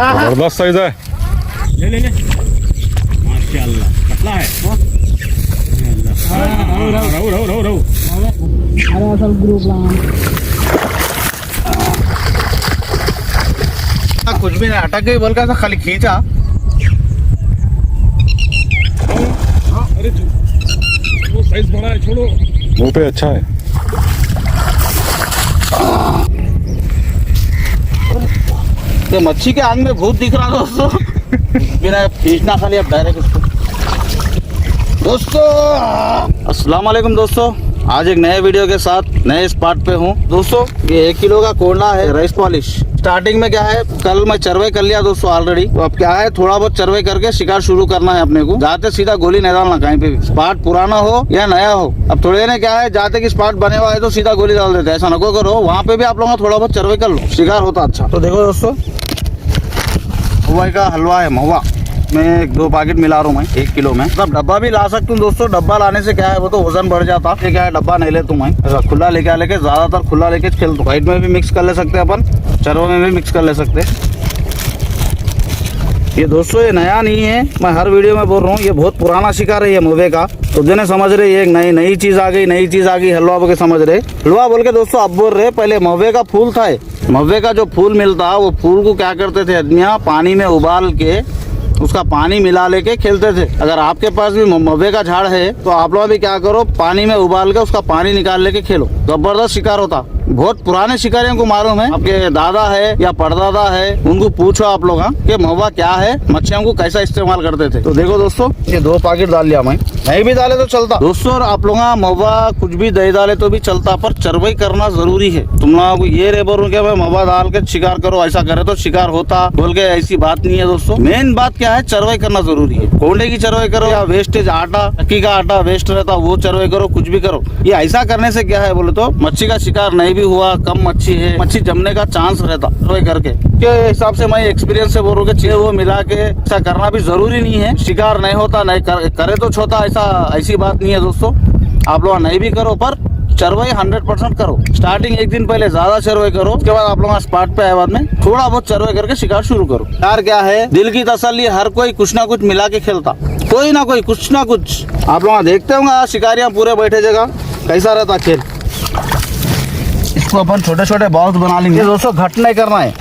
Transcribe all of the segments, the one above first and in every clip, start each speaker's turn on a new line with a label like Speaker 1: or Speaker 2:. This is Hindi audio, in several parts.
Speaker 1: जबरदस्त साइज है।
Speaker 2: ले ले ले, माशाल्लाह कतला है। रहू
Speaker 3: कुछ भी नहीं, अटक गई बोल का खाली खींचा।
Speaker 1: अरे वो साइज बड़ा है, छोड़ो। मुंह पे अच्छा है।
Speaker 3: ये मच्छी के आग में भूत दिख रहा दोस्तों। बिना खींचना खाली अब डायरेक्ट इसको। दोस्तों अस्सलाम वालेकुम दोस्तों, आज एक नए वीडियो के साथ नए स्पॉट पे हूँ दोस्तों। ये 1 किलो का कोंडा है राइस पॉलिश। स्टार्टिंग में क्या है, कल मैं चरवे कर लिया दोस्तों ऑलरेडी। तो अब क्या है, थोड़ा बहुत चरवे करके शिकार शुरू करना है अपने को। जाते सीधा गोली नहीं डालना कहीं पे भी, स्पॉट पुराना हो या नया हो। अब थोड़े ने क्या है, जाते की स्पॉट बने हुआ है तो सीधा गोली डाल देते, ऐसा नको करो। वहाँ पे भी आप लोगों का थोड़ा बहुत चरवे कर लो, शिकार होता अच्छा। तो देखो दोस्तों, महुआ का हलवा है। महुआ मैं 2 पैकेट मिला रहा हूँ मैं 1 किलो में। मतलब डब्बा भी ला सकता हूँ दोस्तों। डब्बा लाने से क्या है, वो तो वजन बढ़ जाता है। क्या है, डब्बा नहीं ले मैं ऐसा खुला लेके ज्यादातर खुला लेके खेल। तो वाइट में भी मिक्स कर ले सकते हैं अपन, चरवा में भी मिक्स कर ले सकते हैं। ये दोस्तों ये नया नहीं है, मैं हर वीडियो में बोल रहा हूँ। ये बहुत पुराना शिकार है ये महुए का। तो जिन्हें समझ रहे ये एक नई चीज आ गई, हलवा बोल के समझ रहे। हलवा बोल के दोस्तों अब बोल रहे, पहले महुए का फूल था। महुए का जो फूल मिलता, वो फूल को क्या करते थे आदमियाँ, पानी में उबाल के उसका पानी मिला लेके खेलते थे। अगर आपके पास भी महुए का झाड़ है तो आप लोग भी क्या करो, पानी में उबाल के उसका पानी निकाल लेके खेलो, जबरदस्त शिकार होता। बहुत पुराने शिकारियों को मालूम है, आपके दादा है या परदादा है, उनको पूछो आप लोग कि महुआ क्या है, मच्छियों को कैसा इस्तेमाल करते थे। तो देखो दोस्तों, ये 2 पैकेट डाल लिया मैं। नहीं भी डाले तो चलता दोस्तों। और आप लोग महुआ कुछ भी दही डाले तो भी चलता, पर चरवाई करना जरूरी है। तुम लोगों को ये रे बोल के महुआ डाल के शिकार करो, ऐसा करे तो शिकार होता बोल के, ऐसी बात नहीं है दोस्तों। मेन बात क्या है, चरवाई करना जरूरी है। कोंडे की चरवाई करो या वेस्टेज आटा, चक्की का आटा वेस्ट रहता वो चरवाई करो, कुछ भी करो। ये ऐसा करने से क्या है बोले तो, मच्छी का शिकार नहीं भी हुआ, कम मच्छी है, मच्छी जमने का चांस रहता चरवाई करके। के हिसाब से मैं एक्सपीरियंस से बोल रहा हूँ कि वो मिला के ऐसा करना भी जरूरी नहीं है। शिकार नहीं होता, नहीं करे तो छोटा, ऐसी बात नहीं है दोस्तों। आप लोग नहीं भी करो, पर चरवाई 100% करो। स्टार्टिंग 1 दिन पहले ज्यादा चरवाई करो, उसके बाद आप लोग स्पॉट पे आए बाद में थोड़ा बहुत चरवाई करके शिकार शुरू करो। यार क्या है, दिल की तसल्ली, हर कोई कुछ ना कुछ मिला के खेलता, कोई ना कोई कुछ ना कुछ। आप लोग देखते होंगे शिकारियां पूरे बैठे जगह कैसा रहता खेल। इसको अपन छोटे छोटे बॉल्स बना लेंगे दोस्तों। घट नहीं करना है।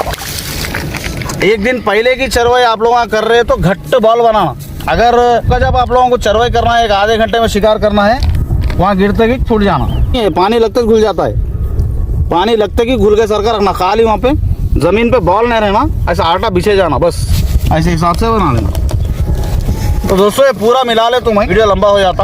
Speaker 3: 1 दिन पहले की चरवाई आप लोग कर रहे हैं तो घट्ट बॉल बनाना। अगर जब आप लोगों को चरवाई करना है, 1 आधे घंटे में शिकार करना है, वहाँ गिरते ही छूट जाना। पानी लगते घुल जाता है, पानी लगते कि घुल के सरका रखना। खाली वहाँ पे जमीन पे बॉल नहीं रहना, ऐसा आटा बिछे जाना, बस ऐसे हिसाब से बना लेना। तो दोस्तों ये पूरा मिला ले, तुम्हें वीडियो लंबा हो जाता।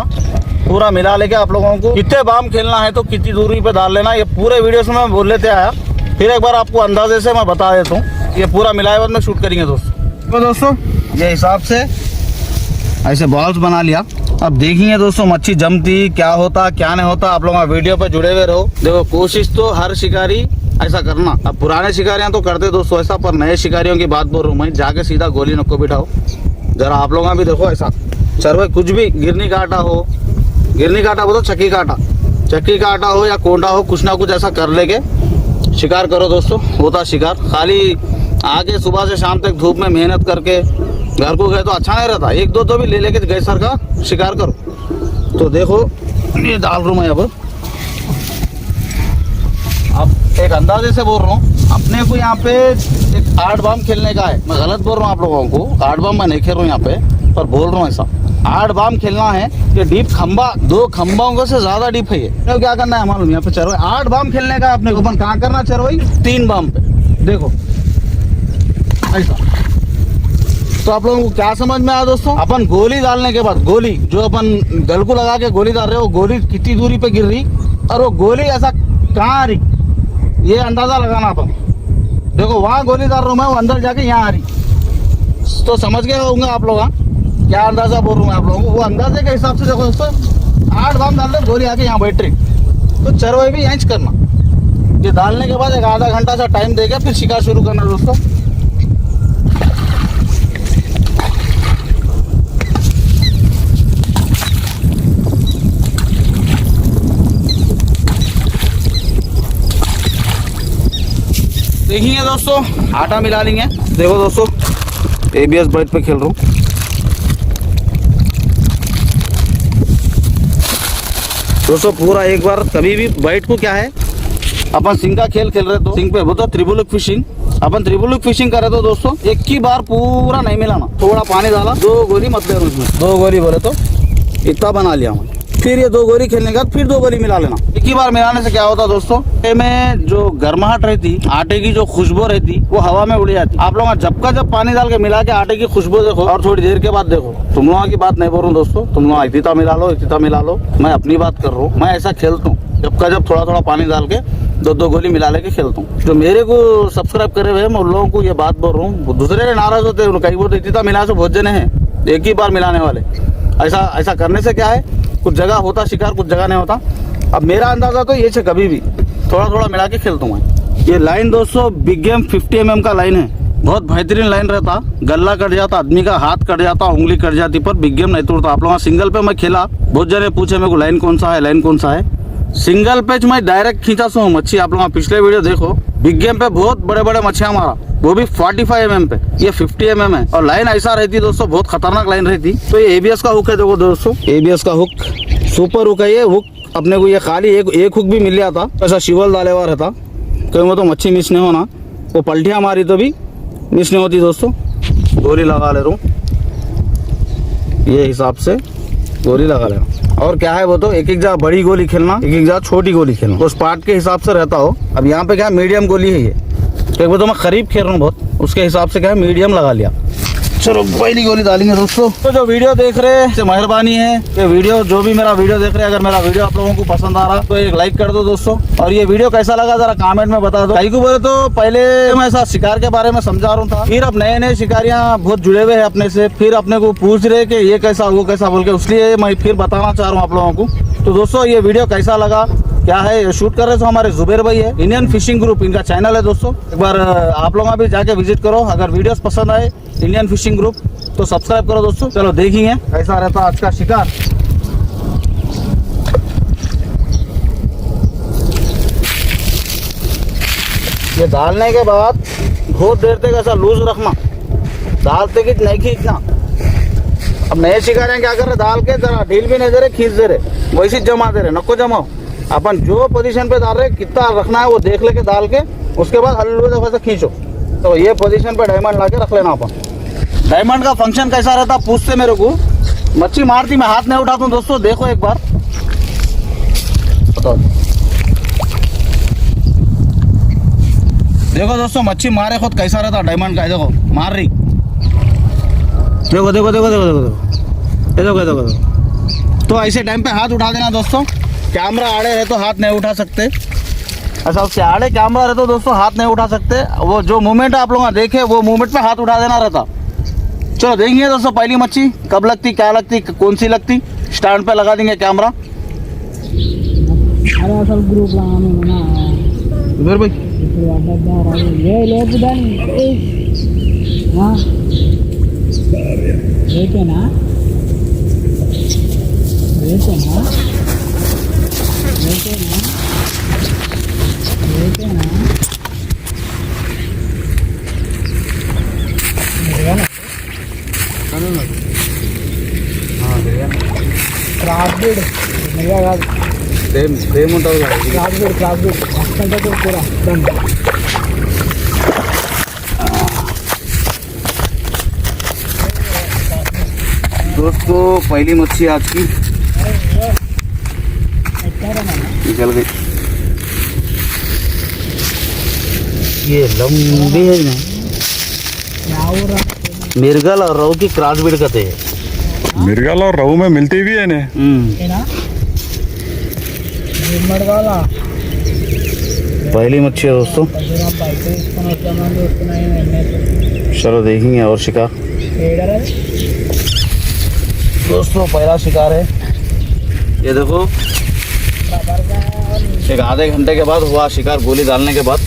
Speaker 3: पूरा मिला लेके आप लोगों को कितने बाम खेलना है तो कितनी दूरी पे डाल लेना। ये पूरे वीडियो से मैं बोल लेते आया, फिर एक बार आपको अंदाजे से मैं बता देता हूँ। ये पूरा मिलाए बाद में शूट करेंगे दोस्तों। तो दोस्तों ये हिसाब से ऐसे बॉल्स बना लिया। अब देखिए दोस्तों, मच्छी जमती क्या होता क्या नहीं होता। आप लोग वीडियो पे जुड़े हुए रहो। देखो कोशिश तो हर शिकारी ऐसा करना। अब पुराने शिकारियां तो करते दोस्तों ऐसा, पर नए शिकारियों की बात बोल रहा हूँ मैं। जाके सीधा गोली नको बिठाओ जरा। आप लोग भी देखो ऐसा चरवाई कुछ भी, गिरनी का आटा हो, गिरनी का आटा बोलो, चक्की का आटा हो या कोंडा हो, कुछ ना कुछ ऐसा कर लेके शिकार करो दोस्तों, होता शिकार। खाली आगे सुबह से शाम तक धूप में मेहनत करके घर को गए तो अच्छा नहीं रहता। 1-2 तो भी ले लेके गए सर का शिकार करो। तो देखो ये डाल रहा हूँ मैं। अब एक अंदाजे से बोल रहा हूँ, अपने को यहाँ पे एक 8 बाम खेलने का है। मैं गलत बोल रहा हूँ आप लोगों को, 8 बाम मैं नहीं खेल रहा हूँ यहाँ पे, पर बोल रहा हूँ ऐसा 8 बाम खेलना है। ये डीप खंबा, 2 खंबाओं से ज्यादा डीप है ये। तो क्या करना है मालूम, यहाँ पे चरवाई 8 बाम खेलने का अपने को। अपन कहाँ करना चरवाई, 3 बाम पे। देखो ऐसा। तो आप लोगों को क्या समझ में आया दोस्तों, अपन गोली डालने के बाद, गोली जो अपन गल को लगा के गोली डाल रहे हो, गोली कितनी दूरी पे गिर रही और वो गोली ऐसा कहाँ आ रही, ये अंदाजा लगाना अपन। देखो वहाँ गोली डाल रहा हूँ मैं, वो अंदर जाके यहाँ आ रही। तो समझ गए होंगे आप लोग क्या अंदाजा बोल रहा हूँ आप लोगों को। वो अंदाजे के हिसाब से देखो दोस्तों, 8 बाम डाल रहे, गोली आके यहाँ बैठ रही। तो चरवाई भी यहीं करना। ये डालने के बाद 1 आधा घंटा सा टाइम देके फिर शिकार शुरू करना दोस्तों। देखिए दोस्तों, आटा मिला लेंगे। देखो दोस्तों ABS बाइट पे खेल रहा हूँ। दोस्तों पूरा एक बार कभी भी बाइट को क्या है, अपन सिंग का खेल खेल रहे तो सिंग पे बोलते ट्रिपल हुक फिशिंग, अपन ट्रिपल हुक फिशिंग करे तो दोस्तों एक ही बार पूरा नहीं मिलाना, थोड़ा पानी डाला, 2 गोली मत ले उसमें, 2 गोली बोले तो इतना बना लिया मैं। फिर ये 2 गोली खेलने के बाद फिर 2 गोली मिला लेना। एक ही बार मिलाने से क्या होता दोस्तों, में जो गर्माहट रहती, आटे की जो खुशबू रहती वो हवा में उड़ जाती। आप लोग जब का जब पानी डाल के मिला के आटे की खुशबू देखो और थोड़ी देर के बाद देखो। तुम लोगों की बात नहीं बोल रहा हूँ दोस्तों, तुम लोग इतना मिला लो, इतना मिला लो, मैं अपनी बात कर रहा हूँ। मैं ऐसा खेलता हूँ जब का जब थोड़ा थोड़ा पानी डाल के 2 गोली मिला लेके खेलता हूँ। जो मेरे को सब्सक्राइब करे हुए मैं उन लोगों को ये बात बोल रहा हूँ, दूसरे नाराज होते हैं, कई बोलते इतना मिला से बहुत जने हैं एक ही बार मिलाने वाले। ऐसा करने से क्या है, कुछ जगह होता शिकार, कुछ जगह नहीं होता। अब मेरा अंदाजा तो ये है, कभी भी थोड़ा थोड़ा मिला के खेलता हूँ मैं। ये लाइन दोस्तों बिग गेम 50 mm का लाइन है, बहुत बेहतरीन लाइन रहता। गला कट जाता, आदमी का हाथ कट जाता, उंगली कट जाती, पर बिग गेम नहीं तोड़ता। आप लोग सिंगल पे मैं खेला, बहुत जने पूछे मेरे को लाइन कौन सा है, लाइन कौन सा है। सिंगल पेच मैं डायरेक्ट खींचा सो मच्छी। आप लोग पिछले वीडियो देखो, बिग गेम पे बहुत बड़े बड़े मच्छियां मारा, वो भी 45 mm पे, ये 50 mm है। और लाइन ऐसा रहती दोस्तों, बहुत खतरनाक लाइन रहती। तो ये ABS का हुक है, देखो दोस्तों ABS का हुक सुपर हुक है। ये हुक अपने को ये खाली एक हुक भी मिल जाता, ऐसा शिवल डाले हुआ रहता, कहीं वो तो मच्छी मिस नहीं होना, वो पलटियां मारी तो भी मिस नहीं होती दोस्तों। गोली लगा ले रहा हूँ, ये हिसाब से गोली लगा ले रहा हूँ। और क्या है वो तो एक जगह बड़ी गोली खेलना, एक जगह छोटी गोली खेलना, उस पार्ट के हिसाब से रहता हो। अब यहाँ पे क्या मीडियम गोली है, ये वो तो मैं करीब खेल रहा हूँ बहुत, उसके हिसाब से क्या है मीडियम लगा लिया। चलो पहली गोली डालेंगे दोस्तों। तो जो वीडियो देख रहे हैं मेहरबानी है, ये वीडियो जो भी मेरा वीडियो देख रहे हैं, अगर मेरा वीडियो आप लोगों को पसंद आ रहा तो एक लाइक कर दो दोस्तों। और ये वीडियो कैसा लगा जरा कमेंट में बता दो। कई को बोले तो पहले मैं ऐसा शिकार के बारे में समझा रहा था, फिर अब नए नए शिकारियां बहुत जुड़े हुए हैं अपने से, फिर अपने को पूछ रहे कि ये कैसा वो कैसा बोल के, इसलिए मैं फिर बताना चाह रहा हूँ आप लोगों को। तो दोस्तों ये वीडियो कैसा लगा, क्या है, शूट कर रहे तो हमारे जुबेर भाई है, इंडियन फिशिंग ग्रुप इनका चैनल है दोस्तों। एक बार आप लोग भी जाके विजिट करो। अगर वीडियोस पसंद आए इंडियन फिशिंग ग्रुप तो सब्सक्राइब करो दोस्तों। चलो देखेंगे कैसा रहता आज का शिकार। ये डालने के बाद बहुत देर तक ऐसा लूज रखना, डालते कि नहीं खींचना। अब नए शिकारियां क्या कर रहे, डाल के जरा ढील भी नहीं दे रहे, खींच दे रहे, वैसे जमा दे रहे। नको जमाओ, अपन जो पोजीशन पे डाल रहे कितना रखना है वो देख लेके डाल के उसके बाद हल्लू दफा से खींचो। तो ये पोजीशन पे डायमंड ला के रख लेना अपन। डायमंड का फंक्शन कैसा रहता पूछते मेरे को, मच्छी मारती मैं हाथ नहीं उठाता हूँ दोस्तों, देखो एक बार बताओ। देखो दोस्तों मच्छी मारे खुद कैसा रहता डायमंड का, देखो मार रही, देखो देखो देखो देखो देखो देखो देखो देखो। तो ऐसे टाइम पे हाथ उठा देना दोस्तों। कैमरा आड़े रहे तो हाथ नहीं उठा सकते, ऐसा उससे आड़े कैमरा रहे तो दोस्तों हाथ नहीं उठा सकते। वो जो मूवमेंट आप लोग देखे वो मूवमेंट में हाथ उठा देना रहता। चलो देखेंगे दोस्तों पहली मच्छी कब लगती, क्या लगती, कौन सी लगती। स्टैंड पे लगा देंगे कैमरा। उधर भाई సేమ్ ఉంటుంది दोस्तों पहली मच्छी आज की निकल गई। ये लंबी है ना, मिर्गल और रहू की क्रॉस ब्रीड कहते हैं।
Speaker 1: मिर्गल और रहू में मिलती भी है ना।
Speaker 3: पहली मच्छी है दोस्तों। चलो देखेंगे और शिकार दोस्तों। पहला शिकार है ये देखो, एक आधे घंटे के बाद हुआ शिकार गोली डालने के बाद।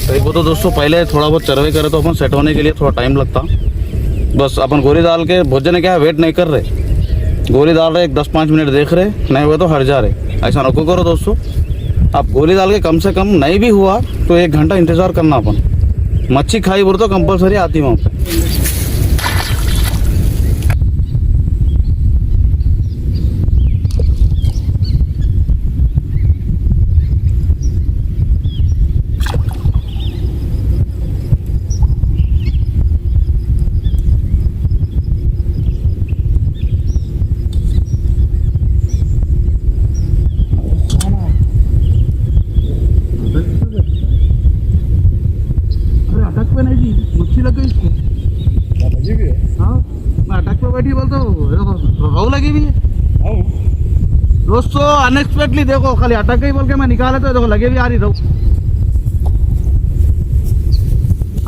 Speaker 3: देखो तो दोस्तों पहले थोड़ा बहुत सर्वे करे तो अपन सेट होने के लिए थोड़ा टाइम लगता। बस अपन गोली डाल के भोजन क्या वेट नहीं कर रहे, गोली डाल रहे 10-5 मिनट देख रहे, नहीं हुआ तो हट जा रहे। ऐसा नको करो दोस्तों। आप गोली डाल के कम से कम नहीं भी हुआ तो 1 घंटा इंतज़ार करना अपन। मच्छी खाई बोल तो कंपलसरी आती वहाँ पे।
Speaker 1: ये भी है।
Speaker 3: हाँ मैं अटक पे बैठी बोलता हूँ देखो रोहू लगी हुई है
Speaker 1: हाँ
Speaker 3: दोस्तों। अनएक्सपेक्टली देखो खाली अटक गई बोल के मैं निकाला तो देखो लगे भी आ रही रहू।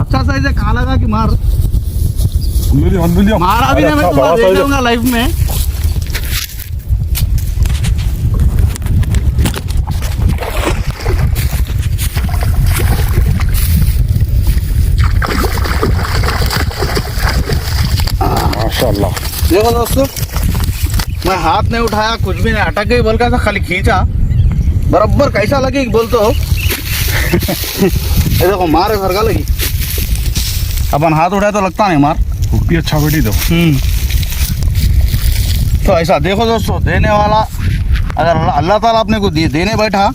Speaker 3: अच्छा साइज है, कहाँ लगा कि मार मारा भी नहीं मैं तुम्हारा देख लूंगा लाइफ में।
Speaker 1: माशाल्लाह।
Speaker 3: देखो दोस्तों मैं हाथ नहीं उठाया कुछ भी नहीं, अटक गई बोल के खाली खींचा बराबर कैसा लगी बोलते हो। ये देखो मार घर का लगी, अपन हाथ उठाए तो लगता नहीं मार।
Speaker 1: भी अच्छा बैठी दो।
Speaker 3: तो ऐसा देखो दोस्तों, देने वाला अगर अल्लाह ताला अपने को देने बैठा,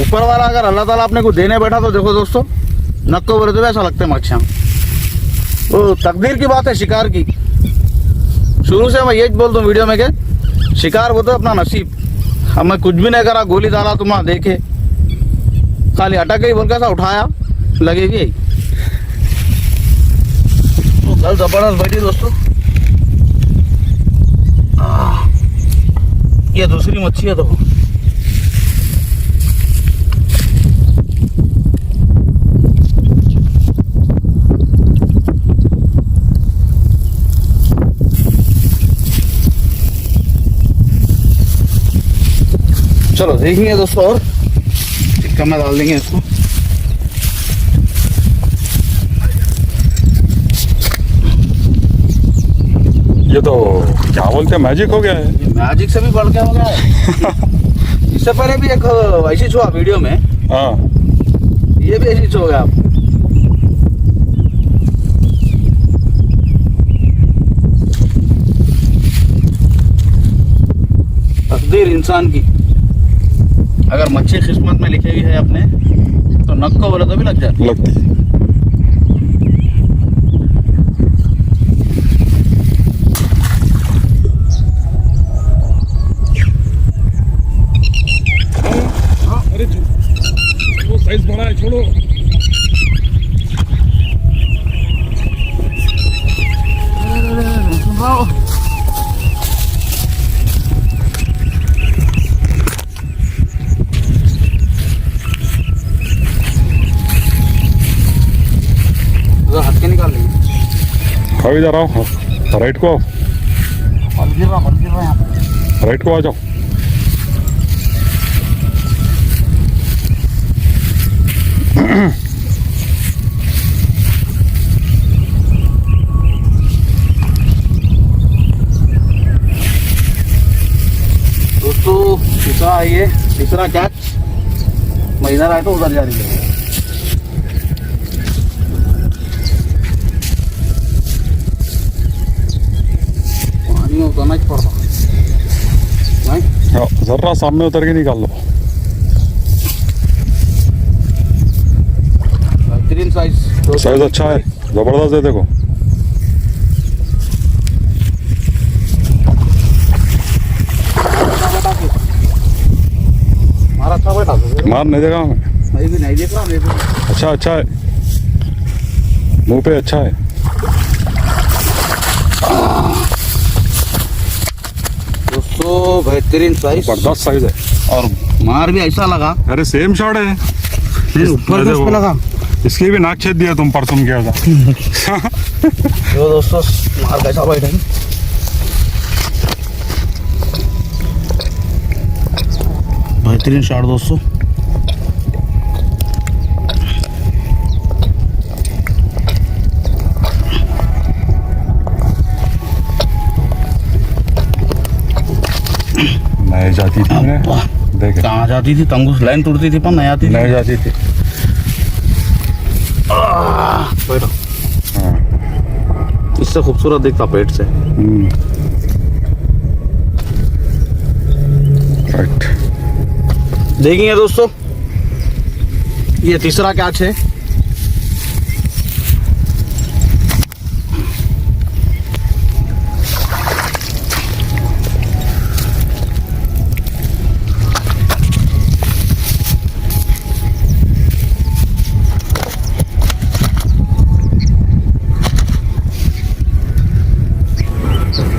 Speaker 3: ऊपर वाला अगर अल्लाह ताला अपने को देने बैठा तो देखो दोस्तों नक्को बोले तो ऐसा लगते हैं मच्छियाँ। वो तकदीर की बात है शिकार की। शुरू से मैं यही बोलता हूँ वीडियो में कि शिकार वो तो अपना नसीब। अब मैं कुछ भी नहीं करा, गोली डाला तुम्हारा देखे खाली अटक गई बोल के ऐसा उठाया लगेगी यही। तो कल जबरदस्त बैठी दोस्तों। ये दूसरी मच्छी है देखो। चलो देखेंगे दोस्तों और टिक्का में डाल देंगे इसको।
Speaker 1: ये तो क्या बोलते हैं मैजिक हो गया है।
Speaker 3: ये मैजिक से भी बढ़ के हो गया है। इससे पहले भी एक ऐसी छुआ वीडियो में,
Speaker 1: हाँ
Speaker 3: ये भी ऐसी छो गया। तकदीर इंसान की अगर मच्छी किस्मत में लिखी हुई है अपने तो नक को बोले तो भी लग जाती
Speaker 1: लगती है। अरे वो साइज बड़ा है, छोड़ो।
Speaker 3: हाथ के निकाल ली।
Speaker 1: हाँ इधर आओ, राइट को आओ,
Speaker 3: मल गिर रहा यहाँ पे।
Speaker 1: राइट को आ जाओ।
Speaker 3: दोस्तों तीसरा है ये, तीसरा कैच। मैं इधर आया तो उधर जा रही है। पानी उतरना ही पड़ता नहीं।
Speaker 1: हाँ जरा सामने उतर के निकाल लो।
Speaker 3: बेहतरीन साइज,
Speaker 1: साइज अच्छा है, जबरदस्त है। देखो
Speaker 3: मारा अच्छा बैठा
Speaker 1: मार नहीं देगा हमें।
Speaker 3: मैं भी नहीं देख रहा मेरे को।
Speaker 1: अच्छा अच्छा है, मुंह पे अच्छा है।
Speaker 3: दोस्तों बेहतरीन साइज,
Speaker 1: जबरदस्त साइज है
Speaker 3: और मार भी ऐसा लगा।
Speaker 1: अरे सेम शॉट है।
Speaker 3: ऊपर से उसको लगा।
Speaker 1: इसकी भी नाक छेद दिया तुम परसों किया था।
Speaker 3: जो दोस्तों मार कैसा बैठा है। बेहतरीन शॉट दोस्तों।
Speaker 1: नहीं जाती थी देखे,
Speaker 3: कहाँ जाती थी, तंगूस लाइन टूटती थी पर नहीं आती थी।
Speaker 1: नहीं जाती थी।
Speaker 3: बैठो,
Speaker 1: हाँ
Speaker 3: इससे खूबसूरत दिखता पेट से।
Speaker 1: राइट।
Speaker 3: देखेंगे दोस्तों ये तीसरा कैच है।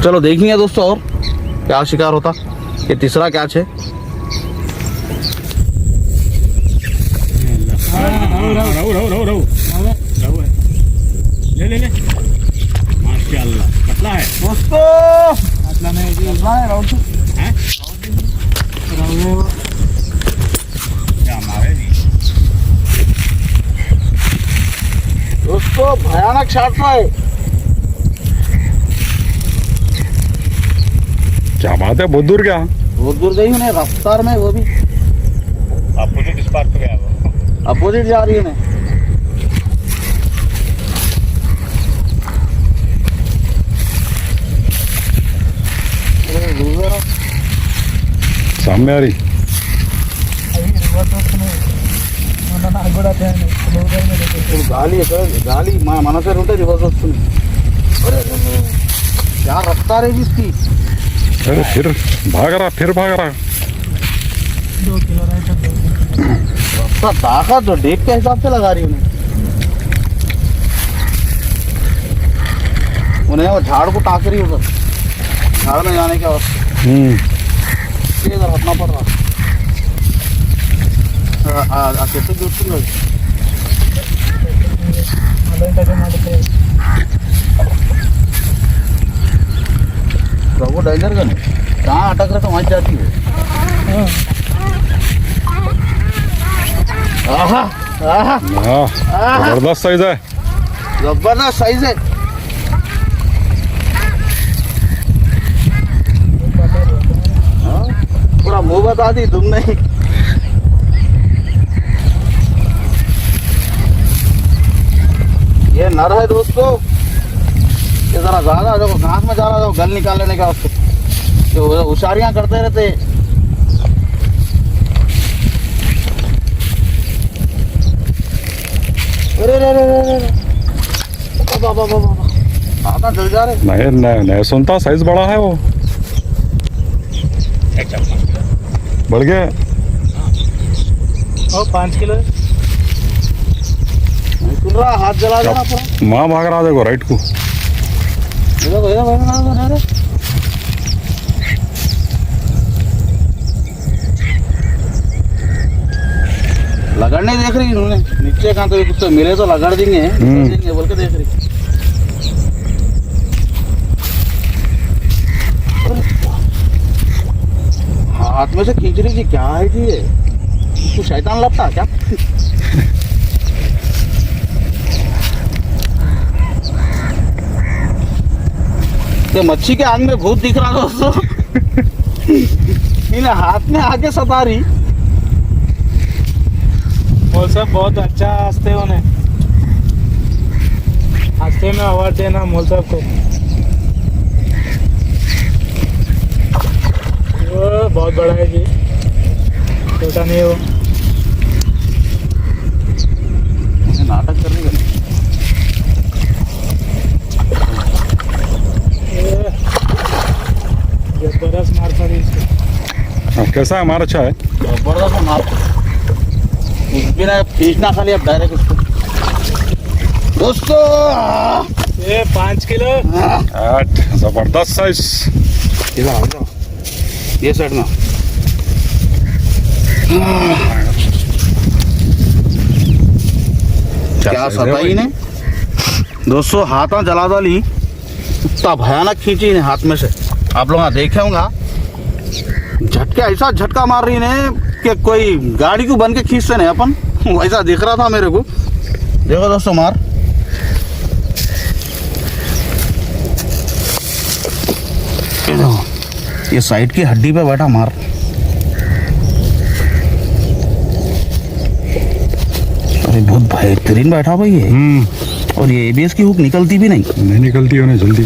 Speaker 3: चलो देखेंगे दोस्तों और क्या शिकार होता। ये तीसरा कैच है।
Speaker 2: रहू है। ले ले ले, माशाल्लाह पतला है
Speaker 3: दोस्तों
Speaker 2: पतला नहीं है क्या मारे
Speaker 3: दोस्तों भयानक शॉट है।
Speaker 1: क्या बात है, बहुत दूर गया।
Speaker 3: बहुत दूर गई उन्हें रफ्तार में, वो भी
Speaker 2: अपोजिट स्पॉट पे गया वो।
Speaker 3: अपोजिट जा रही है उन्हें।
Speaker 1: सामने आ रही।
Speaker 3: गाली गाली मन से ఉంటే రివర్స్ వస్తుంది। क्या रफ्तार है इसकी।
Speaker 1: अरे फिर भाग रहा, फिर भाग रहा।
Speaker 3: 2 किलो रास्ता ताकत तो डेक के हिसाब से लगा रही उन्हें वो झाड़ को टाक रही उधर, झाड़ में जाने के वास्ते इधर हटना पड़ रहा। कैसे जोड़ती वो डेंजर गन कहाँ अटक रहे तो वहाँ जाती है। आहा आहा
Speaker 1: जबरदस्त साइज है,
Speaker 3: जबरदस्त साइज है। पूरा मुंह बता दी तुमने। ये नर है दोस्तों, ये जरा ज्यादा देखो घास में जा रहा था, गल निकाल लेने का उसको, जो होशियारियां करते रहते। अरे रे रे रे रे बाबा बाबा आधा जल जा रहे।
Speaker 1: नहीं सुनता, साइज बड़ा है वो, बढ़ गया।
Speaker 3: 5 किलो सुन रहा, हाथ जला देना पूरा।
Speaker 1: माँ भाग रहा देखो राइट को। लगड़ने देख रही इन्होंने, नीचे कहाँ तो कुछ मिले तो लगड़ देंगे बोल के देख रही। हाथ में से खींच रही थी, क्या है जी ये, तू शैतान लगता क्या। ये मच्छी के आंख में भूत दिख रहा दोस्तों। इन्हें हाथ में आके सता रही।
Speaker 4: वो सब बहुत अच्छा हंसते उन्हें, हंसते में अवार्ड देना मोल साहब को। वो बहुत बड़ा है जी, छोटा नहीं है वो।
Speaker 3: नाटक कर रही है।
Speaker 4: जबरदस्त मार पड़ी इसको।
Speaker 1: कैसा है, हमारा अच्छा है,
Speaker 3: जबरदस्त मार। कुछ भी ना खींचना, खाली अब डायरेक्ट उसको दोस्तों।
Speaker 4: ये 5 किलो।
Speaker 1: जबरदस्त साइज।
Speaker 3: इधर आ जाओ, ये साइड में। क्या सताई ने दोस्तों, हाथा जला डाली, इतना भयानक खींची ने हाथ में से। आप लोग देखे होंगे, झटके ऐसा झटका मार रही ने कि कोई गाड़ी को बन के खींचते नहीं अपन, वैसा दिख रहा था मेरे को। देखो दोस्तों मार, ये साइड की हड्डी पे बैठा मार। अरे बहुत बेहतरीन बैठा भाई ये। और ये एबीएस की हुक निकलती भी नहीं
Speaker 1: निकलती है जल्दी।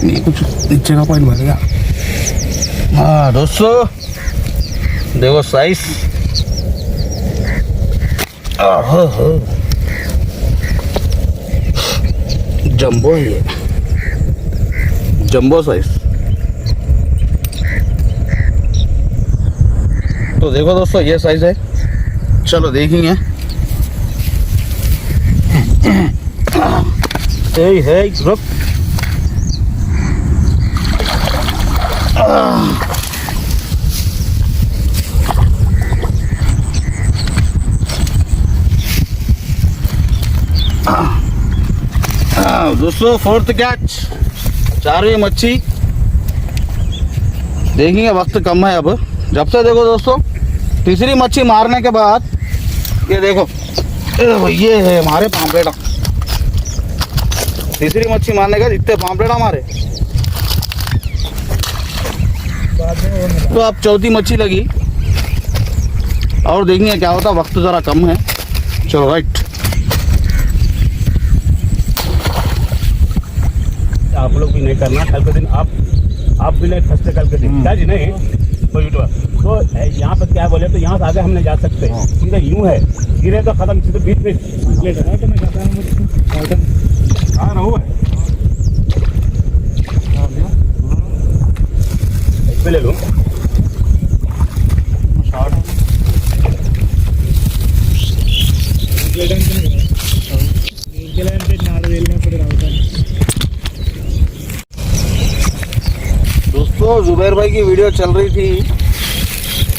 Speaker 3: ये कुछ नीचे का पॉइंट भरेगा। हाँ दोस्तों देखो साइज, जंबो है ये, जंबो साइज। तो देखो दोस्तों ये साइज है। चलो देखेंगे है रुक। दोस्तों फोर्थ कैच, 4वीं मच्छी। देखेंगे, वक्त कम है अब। जब से देखो दोस्तों, तीसरी मच्छी मारने के बाद ये देखो, ये है हमारे पापलेटा। तीसरी मच्छी मारने के बाद इतने पापलेटा मारे। तो अब चौथी मच्छी लगी और देखेंगे क्या होता। वक्त ज़रा कम है। चलो राइट।
Speaker 2: आप लोग भी नहीं करना। कल के दिन आप भी नहीं फंसते कल के दिन। क्या जी नहीं कोई तो यहाँ पर क्या बोले, तो यहाँ से आगे हम नहीं जा सकते। सीधा यूं है, गिरे तो खत्म। सीधे बीच में ले जाना तो मैं जाता हूँ। हाँ रहो इसमें ले लो।
Speaker 3: दोस्तों जुबैर भाई की वीडियो चल रही थी।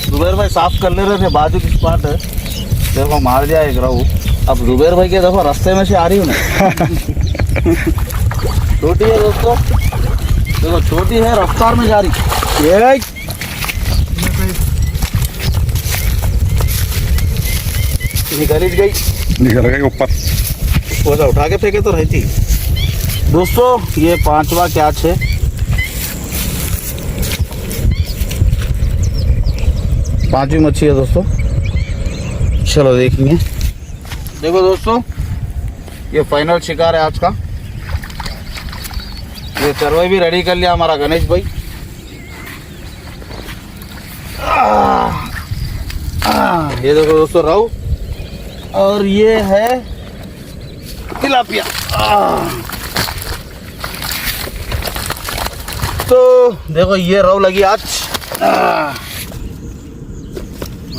Speaker 3: जुबैर भाई साफ कर ले रहे थे बाजू की स्पॉट है। देखो मार दिया एक रहू। अब जुबैर भाई के देखो रास्ते में से आ रही हूँ ना। छोटी है दोस्तों, देखो छोटी है, रफ्तार में जा रही। ये निकल गई,
Speaker 1: निकल गई ऊपर।
Speaker 3: वो सा उठा के फेंके तो रहती। दोस्तों ये 5वां कैच है। पांचवी मच्छी है दोस्तों। चलो देखेंगे। देखो दोस्तों, ये फाइनल शिकार है आज का। ये चरवाई भी रेडी कर लिया हमारा गणेश भाई। ये देखो दोस्तों रहू, और ये है तिलापिया। तो देखो ये रहू लगी आज।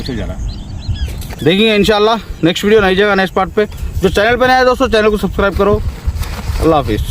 Speaker 2: जा रहा
Speaker 3: देखेंगे इंशाल्लाह नेक्स्ट वीडियो नई जगह नेक्स्ट पार्ट पे। जो चैनल पे नया है दोस्तों, चैनल को सब्सक्राइब करो। अल्लाह हाफिज़।